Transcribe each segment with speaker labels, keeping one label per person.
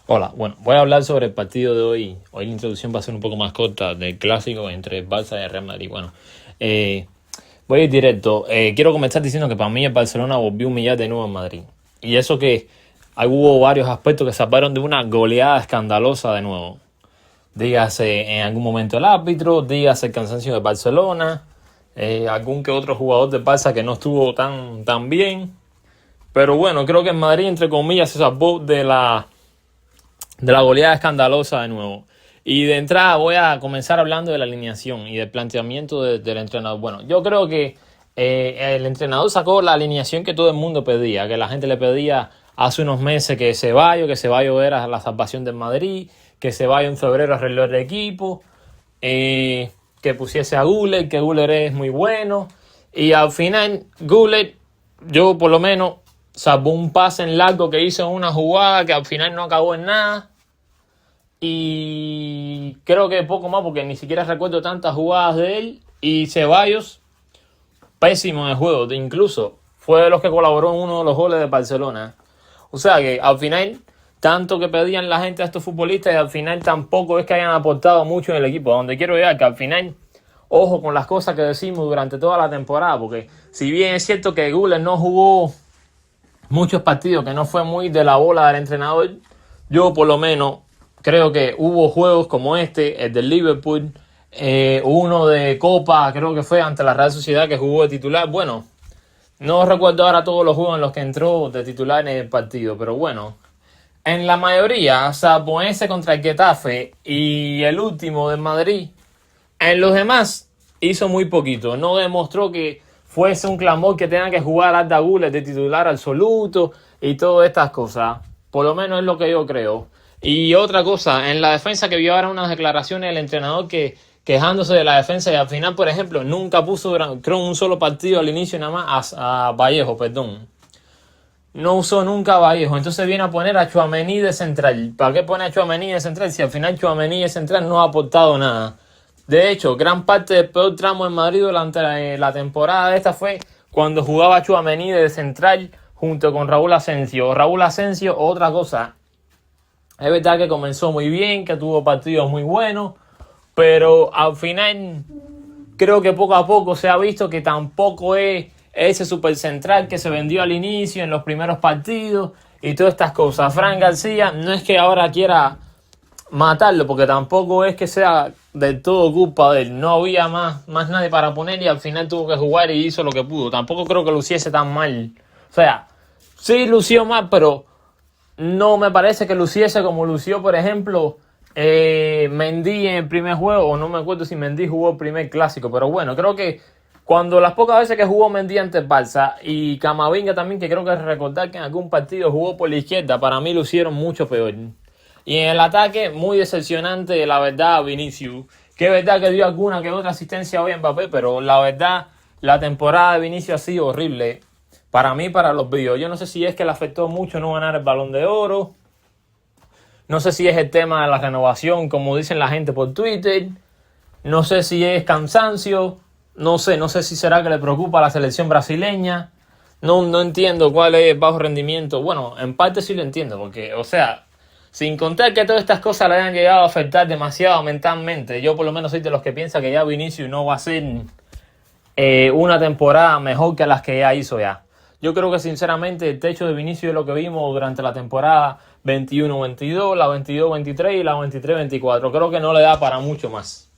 Speaker 1: Hola, bueno, voy a hablar sobre el partido de hoy. Hoy la introducción va a ser un poco más corta del clásico entre el Barça y el Real Madrid. Bueno, eh, voy a ir directo. Quiero comenzar diciendo que para mí el Barcelona volvió a humillar de nuevo en Madrid. Y eso que hubo varios aspectos que salvaron de una goleada escandalosa de nuevo. Dígase en algún momento el árbitro, dígase el cansancio de Barcelona, algún que otro jugador del Barça que no estuvo tan bien. Pero bueno, creo que en Madrid, entre comillas, se salvó de la goleada escandalosa de nuevo. Y de entrada voy a comenzar hablando de la alineación y del planteamiento del entrenador. Bueno, yo creo que el entrenador sacó la alineación que todo el mundo pedía, que la gente le pedía hace unos meses, que Ceballos era la salvación del Madrid, que Ceballos en febrero arregló el equipo, que pusiese a Güler, que Güler es muy bueno. Y al final, Güler, yo por lo menos, salvó un pase en largo que hizo en una jugada que al final no acabó en nada. Y creo que poco más porque ni siquiera recuerdo tantas jugadas de él. Y Ceballos, pésimo en el juego. Incluso fue de los que colaboró en uno de los goles de Barcelona. O sea que al final, tanto que pedían la gente a estos futbolistas y al final tampoco es que hayan aportado mucho en el equipo. A donde quiero llegar, que al final, ojo con las cosas que decimos durante toda la temporada. Porque si bien es cierto que Güler no jugó muchos partidos, que no fue muy de la bola del entrenador, yo por lo menos creo que hubo juegos como el del Liverpool, uno de Copa, creo que fue ante la Real Sociedad que jugó de titular. Bueno, no recuerdo ahora todos los juegos en los que entró de titular en el partido, pero bueno, en la mayoría, salvo ese contra el Getafe y el último de Madrid, en los demás hizo muy poquito. No demostró que fuese un clamor que tenga que jugar Arda Güler de titular absoluto y todas estas cosas. Por lo menos es lo que yo creo. Y otra cosa, en la defensa que vio ahora unas declaraciones del entrenador quejándose de la defensa y al final, por ejemplo, nunca puso, creo, un solo partido al inicio nada más a Vallejo, perdón. No usó nunca a Vallejo, entonces viene a poner a Tchouaméni de central. ¿Para qué pone a Tchouaméni de central si al final Tchouaméni de central no ha aportado nada? De hecho, gran parte del peor tramo en Madrid durante la temporada esta fue cuando jugaba Tchouaméni de central junto con Raúl Asensio. Raúl Asensio, otra cosa, es verdad que comenzó muy bien, que tuvo partidos muy buenos, pero al final creo que poco a poco se ha visto que tampoco es ese supercentral que se vendió al inicio en los primeros partidos y todas estas cosas. Fran García no es que ahora quiera matarlo, porque tampoco es que sea del todo culpa de él. No había más nadie para poner y al final tuvo que jugar y hizo lo que pudo. Tampoco creo que luciese tan mal. O sea, sí lució mal, pero no me parece que luciese como lució, por ejemplo, Mendy en el primer juego, o no me acuerdo si Mendy jugó el primer clásico, pero bueno, creo que cuando las pocas veces que jugó Mendy ante el Barça y Camavinga también, que creo que recordar que en algún partido jugó por la izquierda, para mí lucieron mucho peor. Y en el ataque, muy decepcionante, la verdad, Vinicius. Que es verdad que dio alguna que otra asistencia hoy a Mbappé, pero la verdad, la temporada de Vinicius ha sido horrible. Para mí, para los vídeos. Yo no sé si es que le afectó mucho no ganar el Balón de Oro. No sé si es el tema de la renovación, como dicen la gente por Twitter. No sé si es cansancio. No sé si será que le preocupa a la selección brasileña. No entiendo cuál es el bajo rendimiento. Bueno, en parte sí lo entiendo, porque, o sea, sin contar que todas estas cosas le hayan llegado a afectar demasiado mentalmente. Yo por lo menos soy de los que piensa que ya Vinicius no va a ser una temporada mejor que las que ya hizo ya. Yo creo que sinceramente el techo de Vinicius es lo que vimos durante la temporada 21-22, la 22-23 y la 23-24. Creo que no le da para mucho más.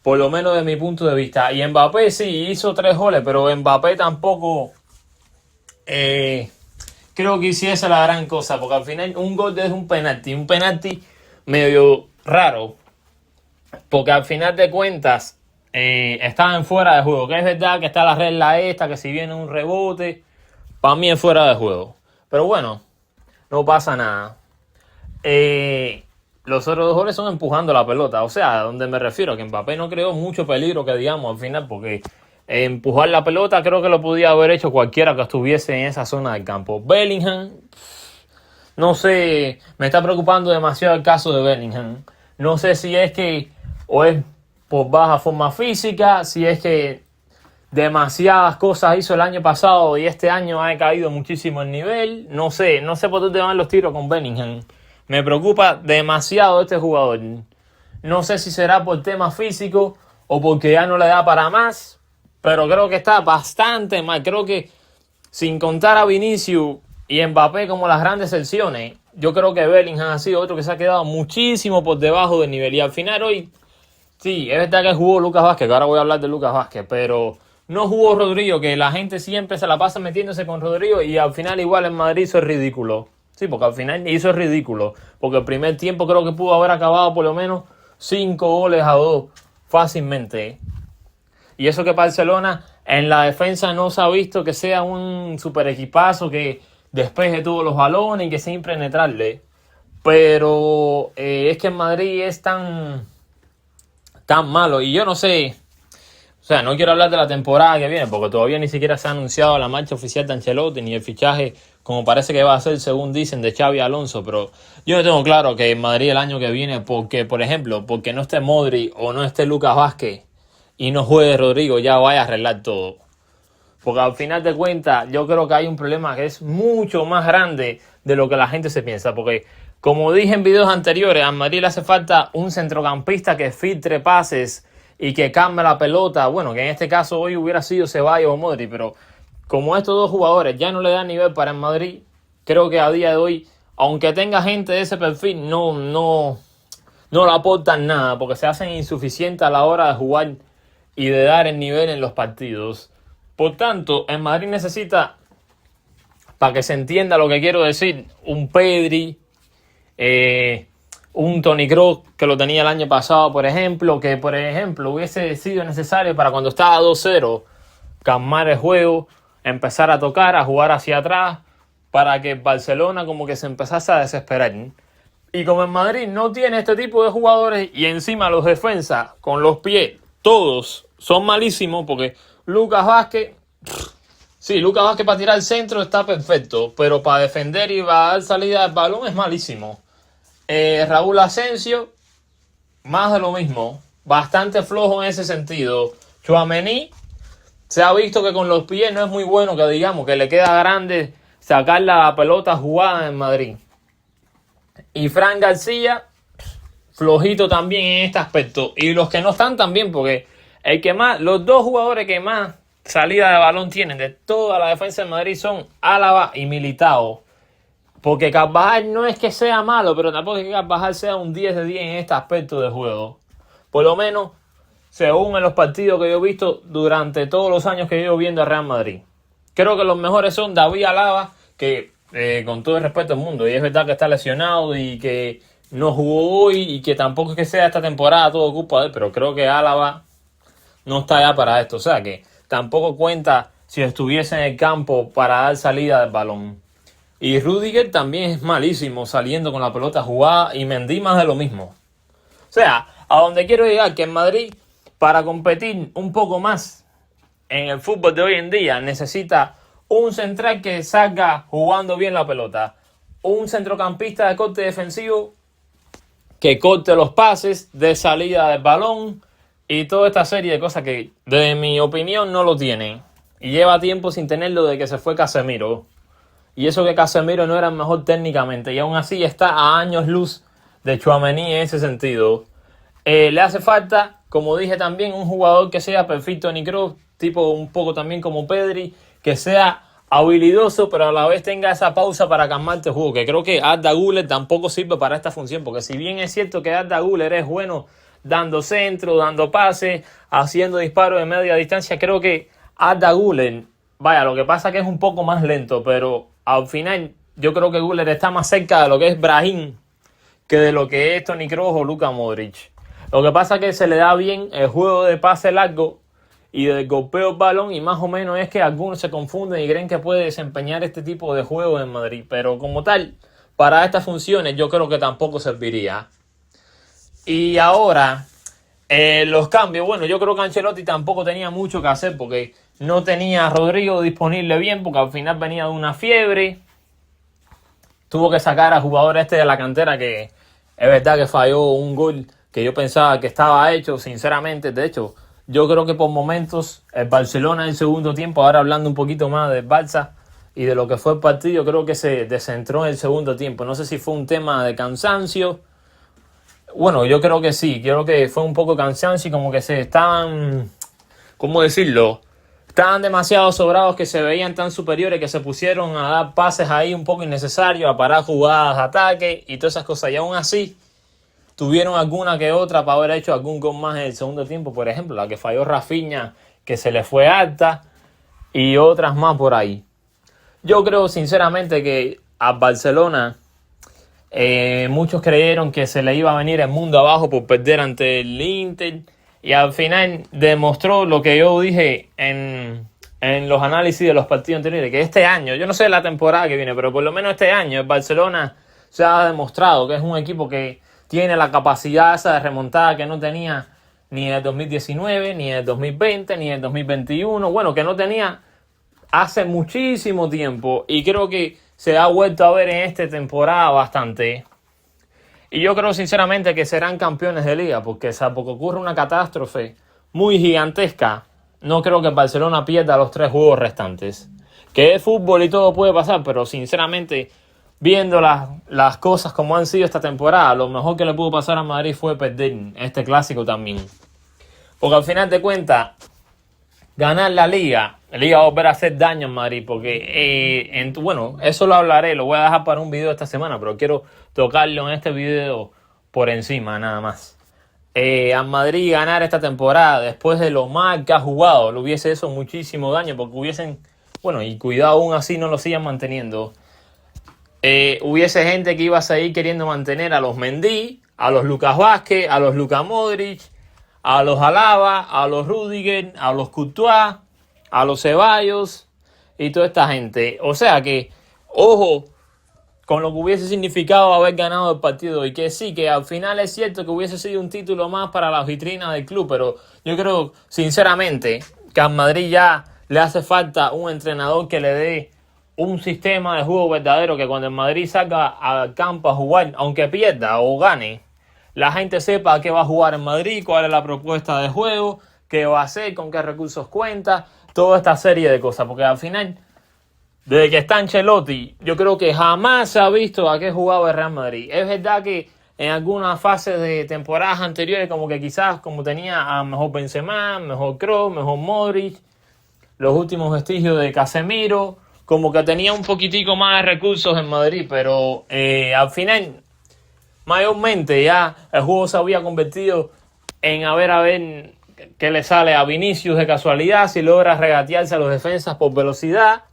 Speaker 1: Por lo menos de mi punto de vista. Y Mbappé sí hizo 3 goles, pero Mbappé tampoco creo que hiciese la gran cosa, porque al final un gol es un penalti medio raro, porque al final de cuentas estaban fuera de juego, que es verdad que está la regla esta, que si viene un rebote, para mí es fuera de juego, pero bueno, no pasa nada. Los otros 2 goles son empujando la pelota, o sea, a donde me refiero, que Mbappé no creó mucho peligro, que digamos, al final, porque empujar la pelota creo que lo podía haber hecho cualquiera que estuviese en esa zona del campo. Bellingham, no sé, me está preocupando demasiado el caso de Bellingham. No sé si es que o es por baja forma física, si es que demasiadas cosas hizo el año pasado y este año ha caído muchísimo el nivel. No sé por dónde van los tiros con Bellingham. Me preocupa demasiado este jugador. No sé si será por temas físicos o porque ya no le da para más, pero creo que está bastante mal. Creo que sin contar a Vinicius y Mbappé como las grandes excepciones, yo creo que Bellingham ha sido otro que se ha quedado muchísimo por debajo del nivel. Y al final hoy, sí, es verdad que jugó Lucas Vázquez, que ahora voy a hablar de Lucas Vázquez, pero no jugó Rodrigo, que la gente siempre se la pasa metiéndose con Rodrigo y al final igual en Madrid hizo el ridículo. Sí, porque al final hizo el ridículo. Porque el primer tiempo creo que pudo haber acabado por lo menos 5-2 fácilmente. Y eso que Barcelona en la defensa no se ha visto que sea un super equipazo que despeje todos los balones y que sea impenetrable. Pero es que en Madrid es tan malo. Y yo no sé, o sea, no quiero hablar de la temporada que viene porque todavía ni siquiera se ha anunciado la marcha oficial de Ancelotti ni el fichaje, como parece que va a ser, según dicen, de Xavi Alonso. Pero yo no tengo claro que en Madrid el año que viene, porque, por ejemplo, porque no esté Modric o no esté Lucas Vázquez y no juegue Rodrigo, ya vaya a arreglar todo. Porque al final de cuentas yo creo que hay un problema que es mucho más grande de lo que la gente se piensa. Porque como dije en videos anteriores, a Madrid le hace falta un centrocampista que filtre pases y que cambie la pelota. Bueno, que en este caso hoy hubiera sido Ceballos o Modric, pero como estos dos jugadores ya no le dan nivel para el Madrid, creo que a día de hoy, aunque tenga gente de ese perfil, no le aportan nada porque se hacen insuficientes a la hora de jugar y de dar el nivel en los partidos. Por tanto, el Madrid necesita, para que se entienda lo que quiero decir, un Pedri, un Toni Kroos que lo tenía el año pasado, por ejemplo, que por ejemplo hubiese sido necesario para cuando estaba 2-0 calmar el juego, empezar a tocar, a jugar hacia atrás, para que Barcelona como que se empezase a desesperar. Y como en Madrid no tiene este tipo de jugadores y encima los defensas con los pies, todos son malísimos porque Lucas Vázquez, sí, Lucas Vázquez para tirar el centro está perfecto, pero para defender y para dar salida al balón es malísimo. Raúl Asensio, más de lo mismo, bastante flojo en ese sentido. Tchouaméni, se ha visto que con los pies no es muy bueno, que digamos, que le queda grande sacar la pelota jugada en Madrid. Y Fran García, flojito también en este aspecto. Y los que no están también, porque el que más, los dos jugadores que más salida de balón tienen de toda la defensa de Madrid son Álava y Militao. Porque Carvajal no es que sea malo, pero tampoco es que Carvajal sea un 10 de 10 en este aspecto de juego. Por lo menos, según en los partidos que yo he visto durante todos los años que llevo viendo a Real Madrid. Creo que los mejores son David Alaba, que con todo el respeto del mundo, y es verdad que está lesionado y que no jugó hoy y que tampoco es que sea esta temporada todo culpa de él, pero creo que Álava no está ya para esto. O sea que tampoco cuenta si estuviese en el campo para dar salida del balón. Y Rüdiger también es malísimo saliendo con la pelota jugada y Mendy más de lo mismo. O sea, a donde quiero llegar, que en Madrid, para competir un poco más en el fútbol de hoy en día, necesita un central que salga jugando bien la pelota, un centrocampista de corte defensivo que corte los pases de salida del balón y toda esta serie de cosas que, de mi opinión, no lo tienen. Y lleva tiempo sin tenerlo desde que se fue Casemiro. Y eso que Casemiro no era el mejor técnicamente y aún así está a años luz de Tchouaméni en ese sentido. Le hace falta, como dije también, un jugador que sea perfecto Toni Kroos, tipo un poco también como Pedri, que sea habilidoso, pero a la vez tenga esa pausa para calmarte el juego, que creo que Arda Güler tampoco sirve para esta función, porque si bien es cierto que Arda Güler es bueno dando centro, dando pases, haciendo disparos de media distancia, creo que Arda Güler, vaya, lo que pasa es que es un poco más lento, pero al final yo creo que Güler está más cerca de lo que es Brahim que de lo que es Toni Kroos o Luka Modric. Lo que pasa es que se le da bien el juego de pase largo y de golpeo el balón, y más o menos es que algunos se confunden y creen que puede desempeñar este tipo de juego en Madrid, pero como tal, para estas funciones yo creo que tampoco serviría. Y ahora, los cambios, bueno, yo creo que Ancelotti tampoco tenía mucho que hacer porque no tenía a Rodrigo disponible bien, porque al final venía de una fiebre, tuvo que sacar a jugador de la cantera que es verdad que falló un gol que yo pensaba que estaba hecho, sinceramente. De hecho, yo creo que por momentos el Barcelona en el segundo tiempo, ahora hablando un poquito más del Barça, y de lo que fue el partido, creo que se descentró en el segundo tiempo. No sé si fue un tema de cansancio. Bueno, yo creo que sí, creo que fue un poco cansancio y como que se estaban, ¿cómo decirlo? Estaban demasiado sobrados, que se veían tan superiores que se pusieron a dar pases ahí un poco innecesarios, a parar jugadas de ataque y todas esas cosas. Y aún así, tuvieron alguna que otra para haber hecho algún gol más en el segundo tiempo. Por ejemplo, la que falló Rafinha, que se le fue alta, y otras más por ahí. Yo creo sinceramente que a Barcelona muchos creyeron que se le iba a venir el mundo abajo por perder ante el Inter, y al final demostró lo que yo dije en los análisis de los partidos anteriores, que este año, yo no sé la temporada que viene, pero por lo menos este año el Barcelona se ha demostrado que es un equipo que tiene la capacidad esa de remontada que no tenía ni en el 2019, ni en el 2020, ni en el 2021. Bueno, que no tenía hace muchísimo tiempo, y creo que se ha vuelto a ver en esta temporada bastante. Y yo creo sinceramente que serán campeones de liga, porque salvo que ocurra una catástrofe muy gigantesca, no creo que Barcelona pierda los 3 juegos restantes. Que es fútbol y todo puede pasar, pero sinceramente, viendo las cosas como han sido esta temporada, lo mejor que le pudo pasar a Madrid fue perder este clásico también. Porque al final de cuentas, ganar la liga va a volver a hacer daño en Madrid, porque bueno, eso lo hablaré, lo voy a dejar para un video esta semana, pero quiero tocarlo en este video por encima nada más. A Madrid ganar esta temporada después de lo mal que ha jugado, le hubiese hecho muchísimo daño, porque hubiesen, bueno, y cuidado aún así no lo sigan manteniendo, hubiese gente que iba a seguir queriendo mantener a los Mendy, a los Lucas Vázquez, a los Luka Modric, a los Alaba, a los Rudiger, a los Courtois, a los Ceballos y toda esta gente. O sea que, ojo, con lo que hubiese significado haber ganado el partido, y que sí, que al final es cierto que hubiese sido un título más para la vitrina del club, pero yo creo sinceramente que a Madrid ya le hace falta un entrenador que le dé un sistema de juego verdadero, que cuando el Madrid salga al campo a jugar, aunque pierda o gane, la gente sepa qué va a jugar en Madrid, cuál es la propuesta de juego, qué va a hacer, con qué recursos cuenta, toda esta serie de cosas. Porque al final, desde que está Ancelotti, yo creo que jamás se ha visto a qué jugaba el Real Madrid. Es verdad que en algunas fases de temporadas anteriores, como que quizás como tenía a mejor Benzema, mejor Kroos, mejor Modric, los últimos vestigios de Casemiro, como que tenía un poquitico más de recursos en Madrid, pero al final, mayormente ya el juego se había convertido en a ver qué le sale a Vinicius de casualidad, si logra regatearse a los defensas por velocidad,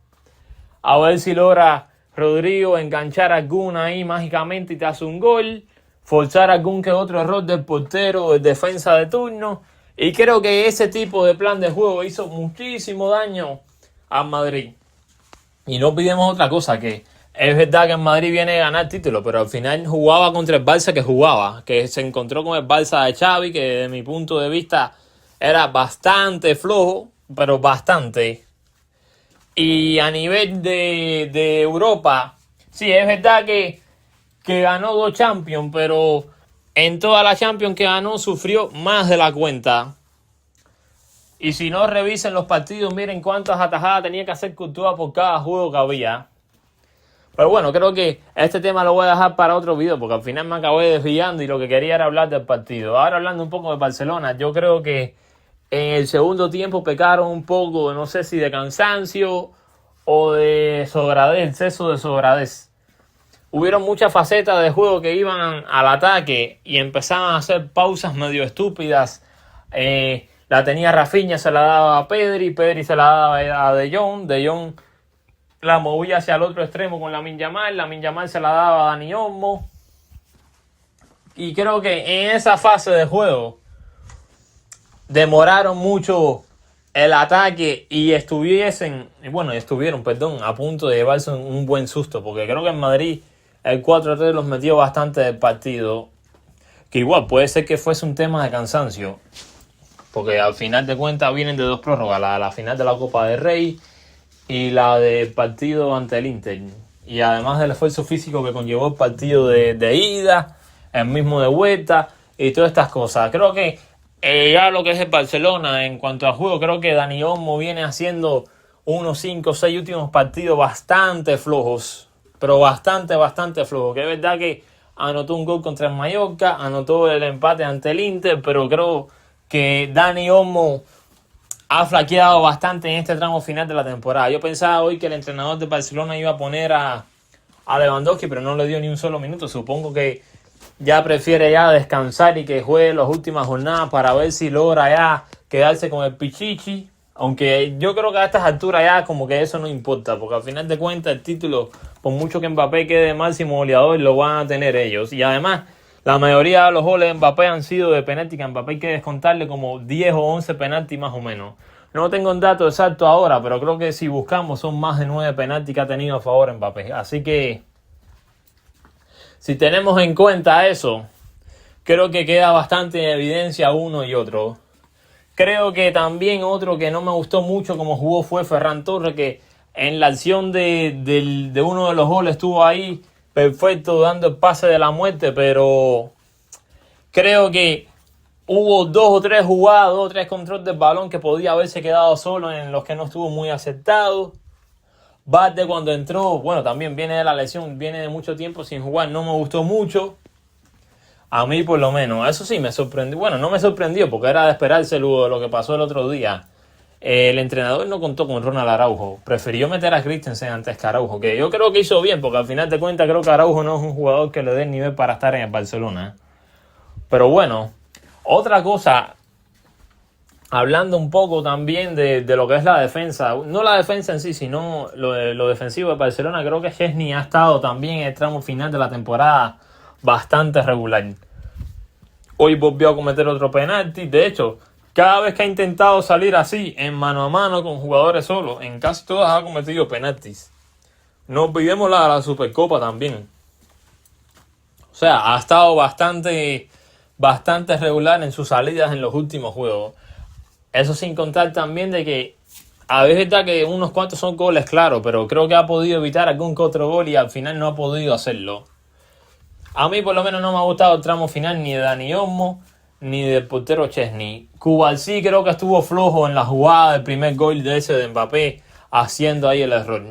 Speaker 1: a ver si logra Rodrigo enganchar alguna ahí mágicamente y te hace un gol, forzar algún que otro error del portero o del defensa de turno. Y creo que ese tipo de plan de juego hizo muchísimo daño a Madrid. Y no olvidemos otra cosa, que es verdad que en Madrid viene a ganar título, pero al final jugaba contra el Barça que se encontró con el Barça de Xavi, que desde mi punto de vista era bastante flojo, pero bastante. Y a nivel de Europa, sí, es verdad que ganó 2 Champions, pero en toda la Champions que ganó sufrió más de la cuenta. Y si no revisen los partidos, miren cuántas atajadas tenía que hacer Courtois por cada juego que había. Pero bueno, creo que este tema lo voy a dejar para otro video, porque al final me acabé desviando y lo que quería era hablar del partido. Ahora hablando un poco de Barcelona, yo creo que en el segundo tiempo pecaron un poco, no sé si de cansancio o de sobradez, exceso de sobradez. Hubieron muchas facetas de juego que iban al ataque y empezaban a hacer pausas medio estúpidas. La tenía Rafinha, se la daba a Pedri se la daba a De Jong la movía hacia el otro extremo con Lamine Yamal se la daba a Dani Olmo. Y creo que en esa fase de juego demoraron mucho el ataque y estuvieron a punto de llevarse un buen susto, porque creo que en Madrid el 4-3 los metió bastante del partido, que igual puede ser que fuese un tema de cansancio, porque al final de cuentas vienen de 2 prórrogas, la final de la Copa del Rey y la del partido ante el Inter, y además del esfuerzo físico que conllevó el partido de ida, el mismo de vuelta y todas estas cosas. Creo que ya lo que es el Barcelona en cuanto a juego, creo que Dani Olmo viene haciendo unos 5 o 6 últimos partidos bastante flojos, pero bastante flojos, que es verdad que anotó un gol contra el Mallorca, anotó el empate ante el Inter, pero creo que Dani Olmo ha flaqueado bastante en este tramo final de la temporada. Yo pensaba hoy que el entrenador de Barcelona iba a poner a Lewandowski, pero no le dio ni un solo minuto. Supongo que ya prefiere ya descansar y que juegue las últimas jornadas para ver si logra ya quedarse con el Pichichi. Aunque yo creo que a estas alturas ya como que eso no importa, porque al final de cuentas el título, por mucho que Mbappé quede máximo goleador, lo van a tener ellos. Y además, la mayoría de los goles de Mbappé han sido de penalti, que a Mbappé hay que descontarle como 10 o 11 penaltis más o menos. No tengo un dato exacto ahora, pero creo que si buscamos son más de 9 penaltis que ha tenido a favor Mbappé. Así que, si tenemos en cuenta eso, creo que queda bastante en evidencia uno y otro. Creo que también otro que no me gustó mucho como jugó fue Ferran Torres, que en la acción de uno de los goles estuvo ahí perfecto dando el pase de la muerte, pero creo que hubo 2 o 3 jugadas, 2 o 3 controles del balón que podía haberse quedado solo, en los que no estuvo muy acertado. Valde cuando entró, bueno, también viene de la lesión, viene de mucho tiempo sin jugar, no me gustó mucho. A mí por lo menos, eso sí me sorprendió. Bueno, no me sorprendió porque era de esperarse luego de lo que pasó el otro día. El entrenador no contó con Ronald Araujo. Prefirió meter a Christensen antes que Araujo, que yo creo que hizo bien, porque al final de cuentas creo que Araujo no es un jugador que le dé el nivel para estar en el Barcelona. Pero bueno, otra cosa, hablando un poco también de lo que es la defensa. No la defensa en sí, sino lo defensivo de Barcelona. Creo que Szczęsny ha estado también en el tramo final de la temporada bastante regular. Hoy volvió a cometer otro penalti. De hecho, cada vez que ha intentado salir así, en mano a mano con jugadores solos, en casi todas ha cometido penaltis. No olvidemos la Supercopa también. O sea, ha estado bastante regular en sus salidas en los últimos juegos. Eso sin contar también de que a veces está que unos cuantos son goles, claro, pero creo que ha podido evitar algún que otro gol y al final no ha podido hacerlo. A mí por lo menos no me ha gustado el tramo final ni de Dani Olmo ni del portero Szczęsny. Cubarsí creo que estuvo flojo en la jugada del primer gol de ese de Mbappé, haciendo ahí el error.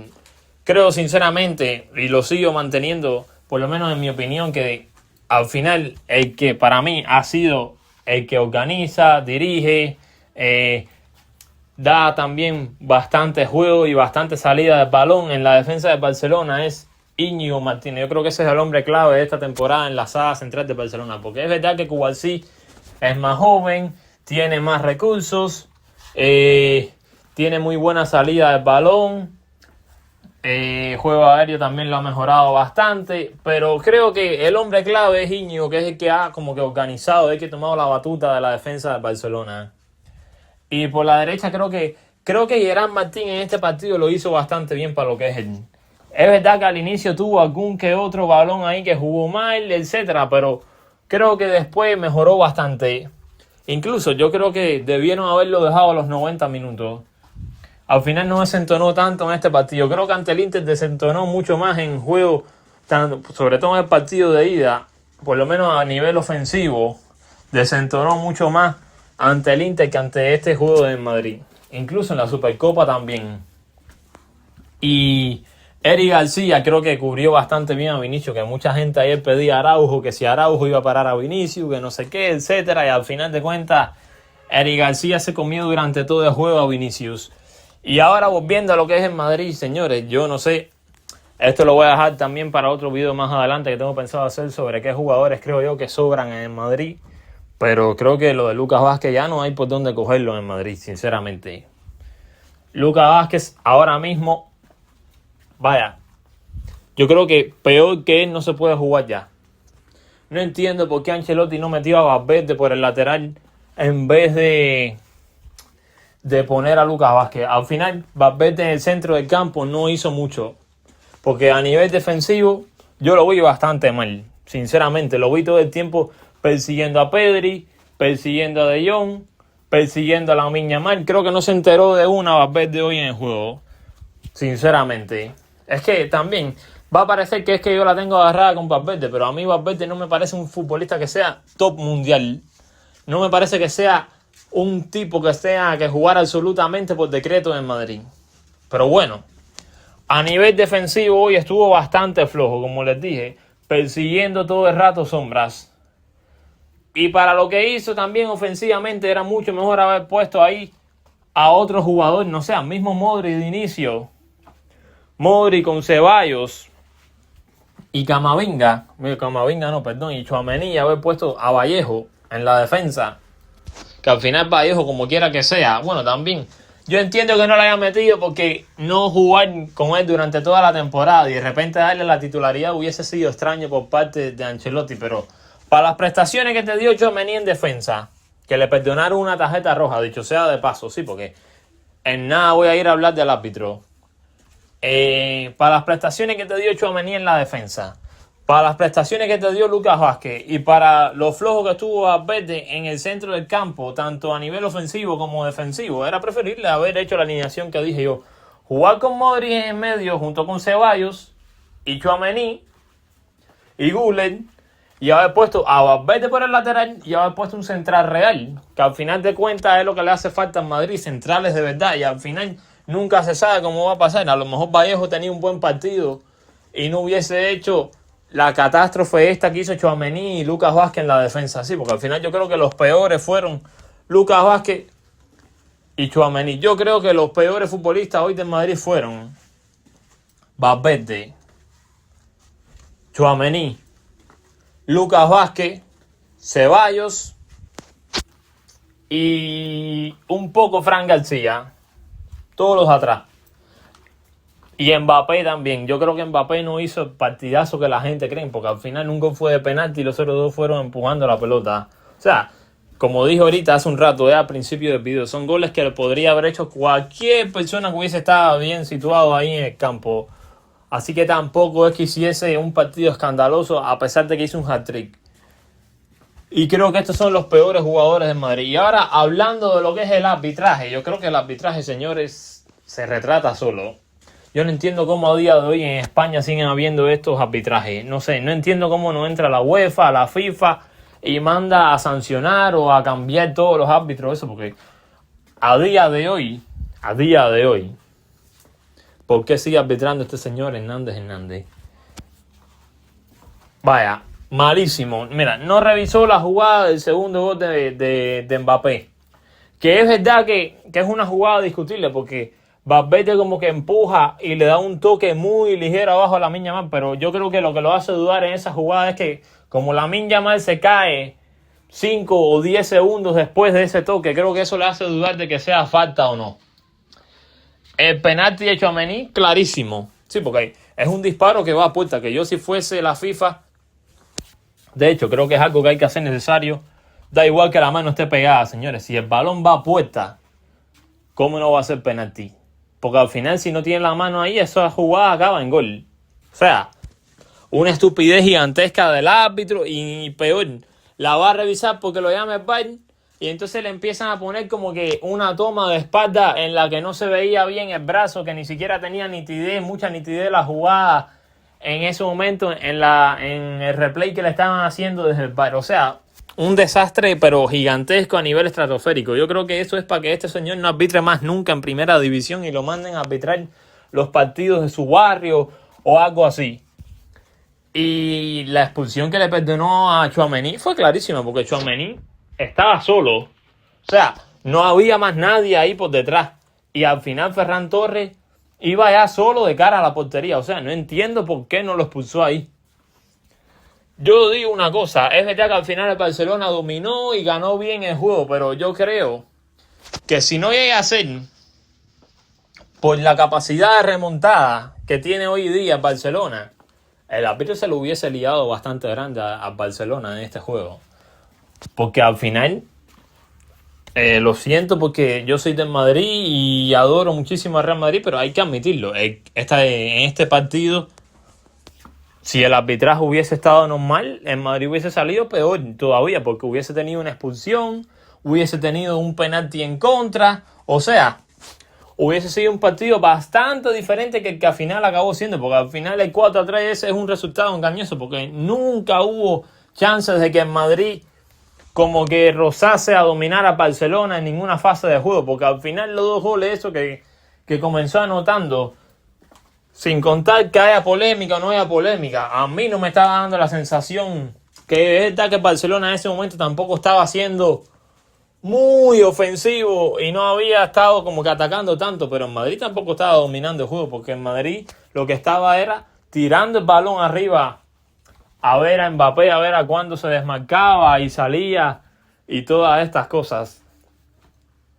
Speaker 1: Creo sinceramente, y lo sigo manteniendo, por lo menos en mi opinión, que al final el que para mí ha sido el que organiza, dirige, da también bastante juego y bastante salida del balón en la defensa de Barcelona es Íñigo Martínez. Yo creo que ese es el hombre clave de esta temporada en la saga central de Barcelona, porque es verdad que Cubarsí es más joven, tiene más recursos, tiene muy buena salida del balón, juego aéreo también lo ha mejorado bastante, pero creo que el hombre clave es Íñigo, que es el que ha como que organizado, el que ha tomado la batuta de la defensa de Barcelona. Y por la derecha creo que Gerard Martín en este partido lo hizo bastante bien para lo que es él. Es verdad que al inicio tuvo algún que otro balón ahí que jugó mal, etcétera, pero creo que después mejoró bastante. Incluso yo creo que debieron haberlo dejado a los 90 minutos. Al final no desentonó tanto en este partido. Creo que ante el Inter desentonó mucho más en juego, sobre todo en el partido de ida, por lo menos a nivel ofensivo, desentonó mucho más ante el Inter que ante este juego de Madrid. Incluso en la Supercopa también. Y Eric García creo que cubrió bastante bien a Vinicius, que mucha gente ayer pedía a Araujo, que si Araujo iba a parar a Vinicius, que no sé qué, etcétera, y al final de cuentas Eric García se comió durante todo el juego a Vinicius. Y ahora volviendo a lo que es en Madrid, señores, yo no sé, esto lo voy a dejar también para otro video más adelante que tengo pensado hacer sobre qué jugadores creo yo que sobran en Madrid, pero creo que lo de Lucas Vázquez ya no hay por dónde cogerlo en Madrid, sinceramente. Lucas Vázquez ahora mismo, vaya, yo creo que peor que él no se puede jugar ya. No entiendo por qué Ancelotti no metió a Valverde por el lateral en vez de poner a Lucas Vázquez. Al final, Valverde en el centro del campo no hizo mucho, porque a nivel defensivo yo lo vi bastante mal. Sinceramente, lo vi todo el tiempo persiguiendo a Pedri, persiguiendo a De Jong, persiguiendo a Lamine Yamal. Creo que no se enteró de una Valverde hoy en el juego. Sinceramente. Es que también va a parecer que es que yo la tengo agarrada con Valverde, pero a mí Valverde no me parece un futbolista que sea top mundial. No me parece que sea un tipo que tenga que jugar absolutamente por decreto en Madrid. Pero bueno, a nivel defensivo hoy estuvo bastante flojo, como les dije, persiguiendo todo el rato sombras. Y para lo que hizo también ofensivamente era mucho mejor haber puesto ahí a otro jugador, no sé, al mismo Modric de inicio. Modric con Ceballos y Camavinga, y Tchouaméni, y haber puesto a Vallejo en la defensa. Que al final Vallejo, como quiera que sea, bueno, también yo entiendo que no lo haya metido porque no jugar con él durante toda la temporada y de repente darle la titularidad hubiese sido extraño por parte de Ancelotti, pero para las prestaciones que te dio Tchouaméni en defensa, que le perdonaron una tarjeta roja, dicho sea de paso, sí, porque en nada voy a ir a hablar del árbitro. Para las prestaciones que te dio Tchouaméni en la defensa, para las prestaciones que te dio Lucas Vázquez y para lo flojo que estuvo Valverde en el centro del campo, tanto a nivel ofensivo como defensivo, era preferible haber hecho la alineación que dije yo. Jugar con Modric en medio junto con Ceballos y Tchouaméni y Gullit, y haber puesto a Valverde por el lateral y haber puesto un central real, que al final de cuentas es lo que le hace falta en Madrid, centrales de verdad, y al final nunca se sabe cómo va a pasar. A lo mejor Vallejo tenía un buen partido y no hubiese hecho la catástrofe esta que hizo Tchouaméni y Lucas Vázquez en la defensa, sí, porque al final yo creo que los peores fueron Lucas Vázquez y Tchouaméni. Yo creo que los peores futbolistas hoy de Madrid fueron Valverde, Tchouaméni, Lucas Vázquez, Ceballos y un poco Fran García. Todos los atrás. Y Mbappé también. Yo creo que Mbappé no hizo el partidazo que la gente cree, porque al final nunca fue de penalti y los otros dos fueron empujando la pelota. O sea, como dije ahorita hace un rato, al principio del video, son goles que podría haber hecho cualquier persona que hubiese estado bien situado ahí en el campo. Así que tampoco es que hiciese un partido escandaloso, a pesar de que hizo un hat-trick. Y creo que estos son los peores jugadores de Madrid. Y ahora, hablando de lo que es el arbitraje, yo creo que el arbitraje, señores, se retrata solo. Yo no entiendo cómo a día de hoy en España siguen habiendo estos arbitrajes. No sé, no entiendo cómo no entra la UEFA, la FIFA y manda a sancionar o a cambiar todos los árbitros. Eso porque a día de hoy, ¿por qué sigue arbitrando este señor Hernández? Vaya, malísimo. Mira, no revisó la jugada del segundo gol de Mbappé. Que es verdad que es una jugada discutible porque Valverde como que empuja y le da un toque muy ligero abajo a Lamine Yamal, pero yo creo que lo que lo hace dudar en esa jugada es que como Lamine Yamal se cae 5 o 10 segundos después de ese toque, creo que eso le hace dudar de que sea falta o no. El penalti de Tchouaméni, clarísimo. Sí, porque es un disparo que va a puerta, que yo si fuese la FIFA, de hecho creo que es algo que hay que hacer necesario. Da igual que la mano esté pegada, señores. Si el balón va a puerta, ¿cómo no va a ser penalti? Porque al final, si no tiene la mano ahí, esa jugada acaba en gol. O sea, una estupidez gigantesca del árbitro y peor, la va a revisar porque lo llama el VAR y entonces le empiezan a poner como que una toma de espalda en la que no se veía bien el brazo, que ni siquiera tenía nitidez, mucha nitidez de la jugada en ese momento en el replay que le estaban haciendo desde el VAR. O sea, un desastre pero gigantesco a nivel estratosférico. Yo creo que eso es para que este señor no arbitre más nunca en primera división y lo manden a arbitrar los partidos de su barrio o algo así. Y la expulsión que le perdonó a Tchouaméni fue clarísima porque Tchouaméni estaba solo. O sea, no había más nadie ahí por detrás. Y al final Ferran Torres iba ya solo de cara a la portería. O sea, no entiendo por qué no lo expulsó ahí. Yo digo una cosa, es verdad que al final el Barcelona dominó y ganó bien el juego, pero yo creo que si no llega a ser por la capacidad de remontada que tiene hoy día el Barcelona, el árbitro se lo hubiese liado bastante grande al Barcelona en este juego. Porque al final, lo siento porque yo soy del Madrid y adoro muchísimo al Real Madrid, pero hay que admitirlo, en este partido, si el arbitraje hubiese estado normal, el Madrid hubiese salido peor todavía, porque hubiese tenido una expulsión, hubiese tenido un penalti en contra, o sea, hubiese sido un partido bastante diferente que el que al final acabó siendo, porque al final el 4-3 ese es un resultado engañoso, porque nunca hubo chances de que el Madrid como que rozase a dominar a Barcelona en ninguna fase de juego, porque al final los dos goles esos que que comenzó anotando, sin contar que haya polémica o no haya polémica, a mí no me estaba dando la sensación que es verdad que Barcelona en ese momento tampoco estaba siendo muy ofensivo y no había estado como que atacando tanto, pero en Madrid tampoco estaba dominando el juego, porque en Madrid lo que estaba era tirando el balón arriba a ver a Mbappé, a ver a cuándo se desmarcaba y salía y todas estas cosas.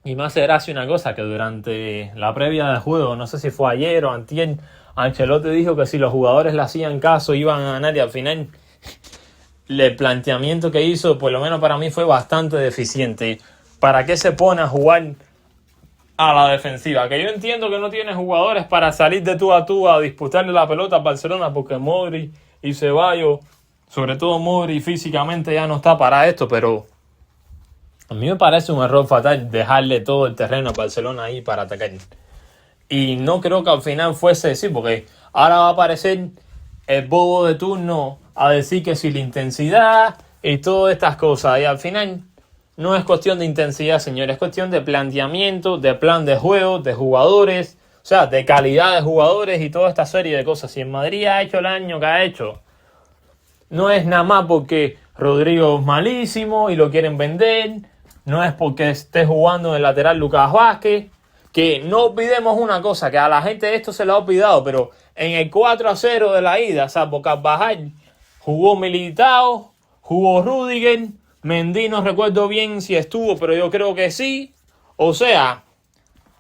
Speaker 1: Y me hace gracia una cosa, que durante la previa del juego, no sé si fue ayer o antier, Ancelotti dijo que si los jugadores le hacían caso iban a ganar, y al final el planteamiento que hizo, por lo menos para mí, fue bastante deficiente. ¿Para qué se pone a jugar a la defensiva? Que yo entiendo que no tiene jugadores para salir de tú a disputarle la pelota a Barcelona, porque Modric y Ceballos, sobre todo Modric, físicamente ya no está para esto, pero a mí me parece un error fatal dejarle todo el terreno a Barcelona ahí para atacar. Y no creo que al final fuese así, porque ahora va a aparecer el bobo de turno a decir que si la intensidad y todas estas cosas. Y al final no es cuestión de intensidad, señores. Es cuestión de planteamiento, de plan de juego, de jugadores. O sea, de calidad de jugadores y toda esta serie de cosas. Si en Madrid ha hecho el año que ha hecho, no es nada más porque Rodrigo es malísimo y lo quieren vender. No es porque esté jugando en el lateral Lucas Vázquez. Que no olvidemos una cosa, que a la gente esto se lo ha olvidado, pero en el 4-0 de la ida, salvo Carvajal, jugó Militao, jugó Rudiger, Mendy no recuerdo bien si estuvo, pero yo creo que sí. O sea,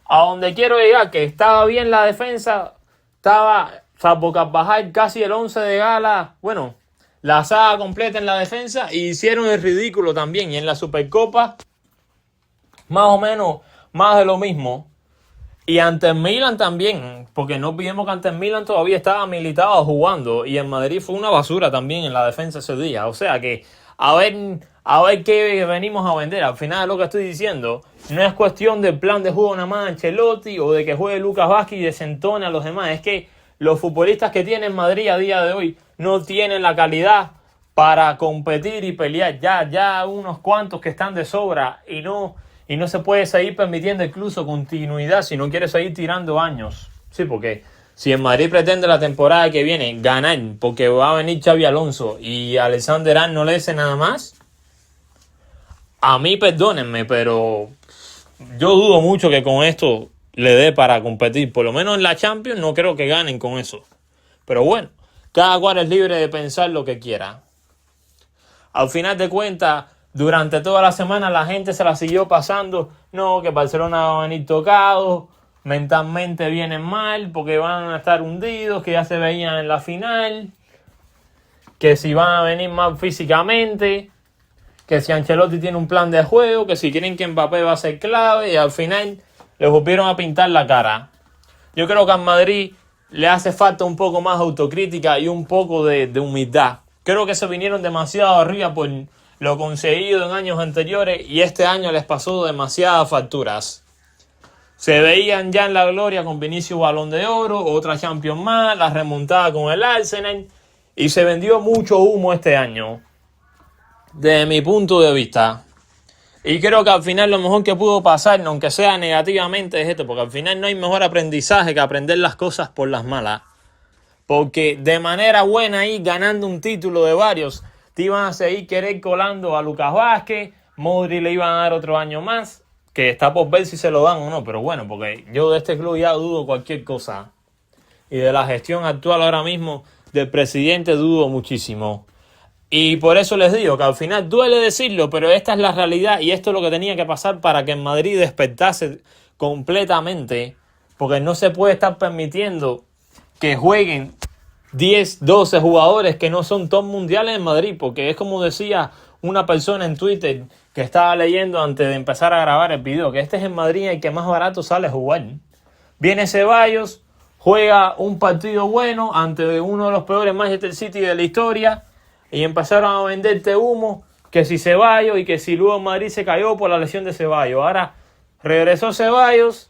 Speaker 1: a donde quiero llegar, que estaba bien la defensa, estaba, salvo Carvajal, casi el 11 de gala, bueno, la saga completa en la defensa, y hicieron el ridículo también. Y en la Supercopa, más o menos, más de lo mismo. Y ante el Milan también, porque no olvidemos que ante el Milan todavía estaba Militao jugando, y en Madrid fue una basura también en la defensa ese día. O sea que a ver qué venimos a vender. Al final, lo que estoy diciendo no es cuestión del plan de juego nada más de Ancelotti o de que juegue Lucas Vázquez y desentone a los demás. Es que los futbolistas que tiene Madrid a día de hoy no tienen la calidad para competir y pelear. Ya unos cuantos que están de sobra, y no se puede seguir permitiendo incluso continuidad si no quiere seguir tirando años. Sí, porque si en Madrid pretende la temporada que viene ganar, porque va a venir Xabi Alonso y Alexander Arnold no le dice nada más, a mí perdónenme, pero yo dudo mucho que con esto le dé para competir. Por lo menos en la Champions no creo que ganen con eso. Pero bueno, cada cual es libre de pensar lo que quiera. Al final de cuentas, durante toda la semana la gente se la siguió pasando. No, que Barcelona va a venir tocado, mentalmente vienen mal porque van a estar hundidos, que ya se veían en la final, que si van a venir mal físicamente, que si Ancelotti tiene un plan de juego, que si creen que Mbappé va a ser clave, y al final les volvieron a pintar la cara. Yo creo que a Madrid le hace falta un poco más de autocrítica y un poco de humildad. Creo que se vinieron demasiado arriba por lo conseguido en años anteriores, y este año les pasó demasiadas facturas. Se veían ya en la gloria con Vinicius Balón de Oro, otra Champions más, la remontada con el Arsenal, y se vendió mucho humo este año, desde mi punto de vista. Y creo que al final lo mejor que pudo pasar, aunque sea negativamente, es esto, porque al final no hay mejor aprendizaje que aprender las cosas por las malas. Porque de manera buena ahí, ganando un título de varios, te iban a seguir querer colando a Lucas Vázquez, Modric le iban a dar otro año más, que está por ver si se lo dan o no, pero bueno, porque yo de este club ya dudo cualquier cosa. Y de la gestión actual ahora mismo del presidente dudo muchísimo. Y por eso les digo que al final duele decirlo, pero esta es la realidad, y esto es lo que tenía que pasar para que en Madrid despertase completamente, porque no se puede estar permitiendo que jueguen 10, 12 jugadores que no son top mundiales en Madrid, porque es como decía una persona en Twitter que estaba leyendo antes de empezar a grabar el video, que este es en Madrid el que más barato sale a jugar. Viene Ceballos, juega un partido bueno ante uno de los peores Manchester City de la historia, y empezaron a venderte humo, que si Ceballos, y que si luego Madrid se cayó por la lesión de Ceballos. Ahora regresó Ceballos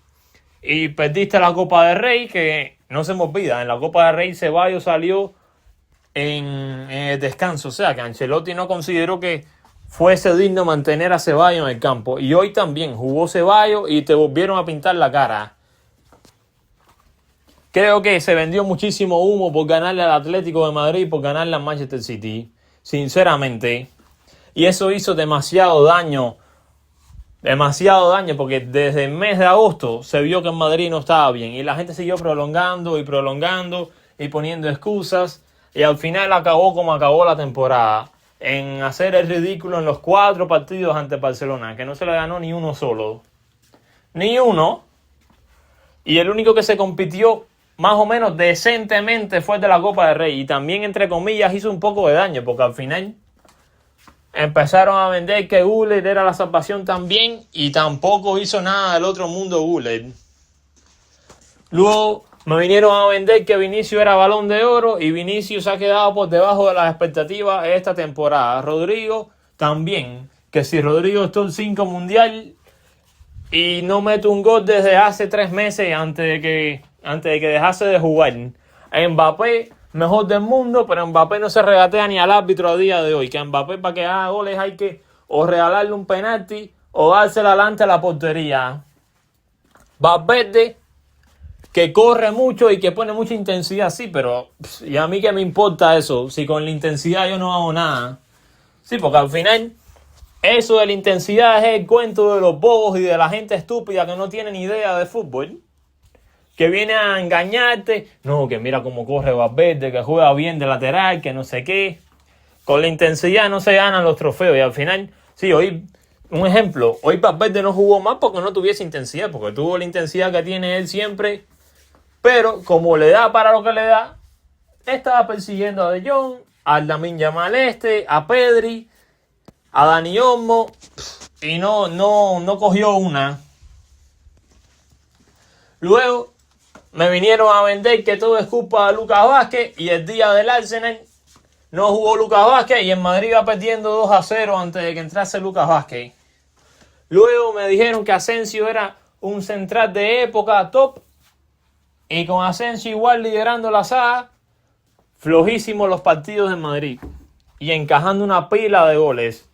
Speaker 1: y perdiste la Copa del Rey, que no se me olvida, en la Copa del Rey Ceballos salió en descanso. O sea que Ancelotti no consideró que fuese digno mantener a Ceballos en el campo. Y hoy también jugó Ceballos y te volvieron a pintar la cara. Creo que se vendió muchísimo humo por ganarle al Atlético de Madrid, por ganarle al Manchester City, sinceramente. Y eso hizo demasiado daño, porque desde el mes de agosto se vio que en Madrid no estaba bien. Y la gente siguió prolongando y prolongando y poniendo excusas. Y al final acabó como acabó la temporada, en hacer el ridículo en los 4 partidos ante Barcelona, que no se le ganó ni uno solo. Ni uno. Y el único que se compitió más o menos decentemente fue el de la Copa del Rey. Y también, entre comillas, hizo un poco de daño, porque al final empezaron a vender que Gullit era la salvación también, y tampoco hizo nada del otro mundo Gullit. Luego me vinieron a vender que Vinicius era Balón de Oro, y Vinicius ha quedado por debajo de las expectativas esta temporada. Rodrigo también, que si Rodrigo es top 5 mundial y no mete un gol desde hace 3 meses antes de que dejase de jugar. Mbappé, mejor del mundo, pero Mbappé no se regatea ni al árbitro a día de hoy. Que Mbappé, para que haga goles, hay que o regalarle un penalti o dársela adelante a la portería. Valverde, que corre mucho y que pone mucha intensidad, sí, pero ¿y a mí qué me importa eso? Si con la intensidad yo no hago nada. Sí, porque al final eso de la intensidad es el cuento de los bobos y de la gente estúpida que no tiene ni idea de fútbol, que viene a engañarte. No, que mira cómo corre Valverde, que juega bien de lateral, que no sé qué. Con la intensidad no se ganan los trofeos. Y al final, sí, hoy, un ejemplo, hoy Valverde no jugó más porque no tuviese intensidad, porque tuvo la intensidad que tiene él siempre, pero como le da para lo que le da, estaba persiguiendo a De Jong, a Lamine Yamal a Pedri, a Dani Olmo, y no cogió una. Luego me vinieron a vender que todo es culpa de Lucas Vázquez, y el día del Arsenal no jugó Lucas Vázquez y en Madrid iba perdiendo 2-0 antes de que entrase Lucas Vázquez. Luego me dijeron que Asensio era un central de época top, y con Asensio igual liderando la saga, flojísimos los partidos en Madrid y encajando una pila de goles.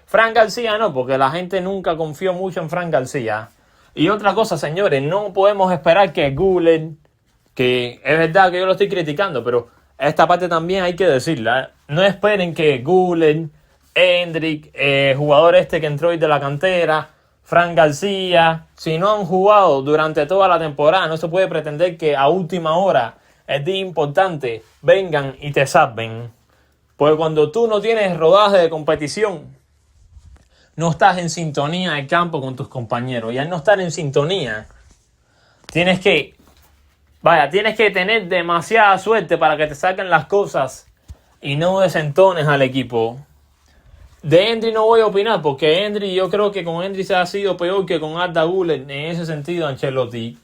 Speaker 1: Fran García no, porque la gente nunca confió mucho en Fran García. Y otra cosa, señores, no podemos esperar que Gullit, que es verdad que yo lo estoy criticando, pero esta parte también hay que decirla, no esperen que Gullit, Endrick, jugador que entró hoy de la cantera, Fran García, si no han jugado durante toda la temporada, no se puede pretender que a última hora, el día importante, vengan y te salven. Porque cuando tú no tienes rodaje de competición, no estás en sintonía de campo con tus compañeros. Y al no estar en sintonía, tienes que tener demasiada suerte para que te saquen las cosas y no desentones al equipo. De Endrick no voy a opinar, porque Endrick, yo creo que con Endrick se ha sido peor que con Arda Güler en ese sentido, Ancelotti.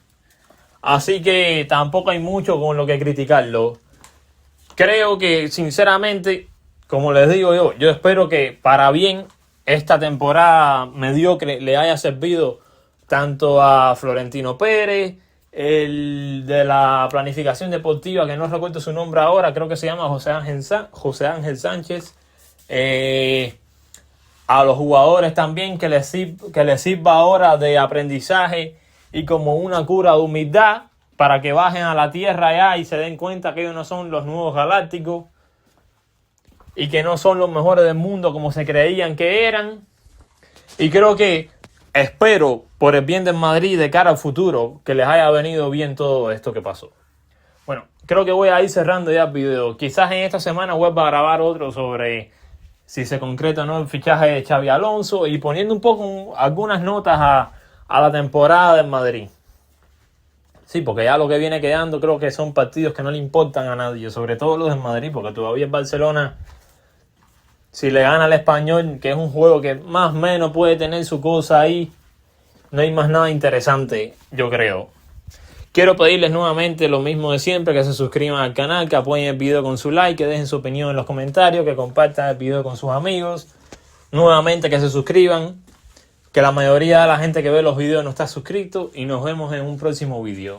Speaker 1: Así que tampoco hay mucho con lo que criticarlo. Creo que, sinceramente, como les digo yo espero que para bien esta temporada mediocre le haya servido tanto a Florentino Pérez, el de la planificación deportiva, que no recuerdo su nombre ahora, creo que se llama José Ángel Sánchez, a los jugadores también, que les sirva ahora de aprendizaje y como una cura de humildad, para que bajen a la tierra ya y se den cuenta que ellos no son los nuevos galácticos y que no son los mejores del mundo como se creían que eran. Y creo que, espero, por el bien del Madrid de cara al futuro, que les haya venido bien todo esto que pasó. Bueno, creo que voy a ir cerrando ya el video. Quizás en esta semana vuelva a grabar otro sobre si se concreta o no el fichaje de Xabi Alonso, y poniendo un poco algunas notas a la temporada del Madrid. Sí, porque ya lo que viene quedando creo que son partidos que no le importan a nadie, sobre todo los del Madrid, porque todavía el Barcelona, si le gana al Español, que es un juego que más o menos puede tener su cosa ahí, no hay más nada interesante, yo creo. Quiero pedirles nuevamente lo mismo de siempre, que se suscriban al canal, que apoyen el video con su like, que dejen su opinión en los comentarios, que compartan el video con sus amigos. Nuevamente que se suscriban, que la mayoría de la gente que ve los videos no está suscrito, y nos vemos en un próximo video.